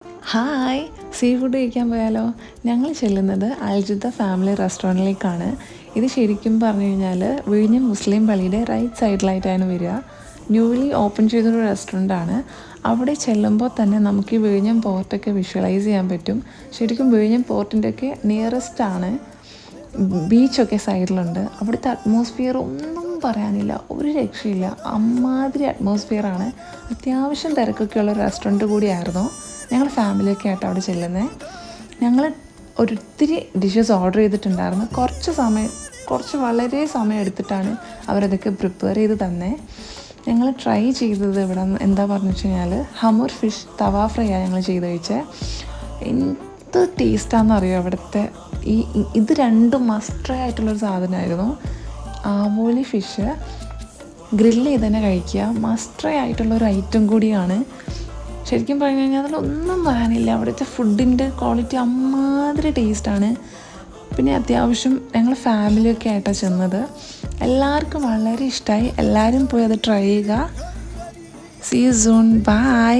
Hi, sea food കഴിക്കാൻ പോയാലോ? ഞങ്ങൾ ചെല്ലുന്നത് അൽജുദ ഫാമിലി റെസ്റ്റോറൻറ്റിലേക്കാണ്. ഇത് ശരിക്കും പറഞ്ഞു കഴിഞ്ഞാൽ വിഴിഞ്ഞം മുസ്ലിം പള്ളിയുടെ റൈറ്റ് സൈഡിലായിട്ടാണ് വരിക. ന്യൂലി ഓപ്പൺ ചെയ്തൊരു റെസ്റ്റോറൻ്റാണ്. അവിടെ ചെല്ലുമ്പോൾ തന്നെ നമുക്ക് ഈ വിഴിഞ്ഞം പോർട്ടൊക്കെ വിഷ്വലൈസ് ചെയ്യാൻ പറ്റും. ശരിക്കും വിഴിഞ്ഞം പോർട്ടിൻ്റെയൊക്കെ നിയറസ്റ്റ് ആണ്. ബീച്ചൊക്കെ സൈഡിലുണ്ട്. അവിടുത്തെ അറ്റ്മോസ്ഫിയർ ഒന്നും പറയാനില്ല, ഒരു രക്ഷയില്ല. അമ്മാതിരി അറ്റ്മോസ്ഫിയറാണ്. അത്യാവശ്യം തിരക്കൊക്കെയുള്ള റെസ്റ്റോറൻറ്റ് കൂടിയായിരുന്നു. ഞങ്ങൾ ഫാമിലിയൊക്കെ ആയിട്ട് അവിടെ ചെല്ലുന്നത്. ഞങ്ങൾ ഒത്തിരി ഡിഷസ് ഓർഡർ ചെയ്തിട്ടുണ്ടായിരുന്നു. കുറച്ച് വളരെ സമയം എടുത്തിട്ടാണ് അവരതൊക്കെ പ്രിപ്പയർ ചെയ്ത് തന്നെ. ഞങ്ങൾ ട്രൈ ചെയ്തത് ഇവിടെ എന്താ പറഞ്ഞു വെച്ച് കഴിഞ്ഞാൽ ഹമൂർ ഫിഷ് തവ ഫ്രൈ ആണ് ഞങ്ങൾ ചെയ്ത് കഴിച്ചത്. എന്ത് ടേസ്റ്റാണെന്ന് അറിയോ അവിടുത്തെ. ഇത് രണ്ടും മസ്റ്റ് ആയിട്ടുള്ളൊരു സാധനമായിരുന്നു. ആവോലി ഫിഷ് ഗ്രില്ല് ചെയ്ത് തന്നെ കഴിക്കുക മസ്റ്റ് ആയിട്ടുള്ളൊരു ഐറ്റം കൂടിയാണ്. ശരിക്കും പറഞ്ഞു കഴിഞ്ഞാൽ അതിലൊന്നും പറയാനില്ല. അവിടുത്തെ ഫുഡിൻ്റെ ക്വാളിറ്റി അമ്മാതിരി ടേസ്റ്റാണ്. പിന്നെ അത്യാവശ്യം ഞങ്ങൾ ഫാമിലിയൊക്കെ ആയിട്ടാണ് ചെന്നത്. എല്ലാവർക്കും വളരെ ഇഷ്ടമായി. എല്ലാവരും പോയി അത് ട്രൈ ചെയ്യുക. See you soon. ബൈ.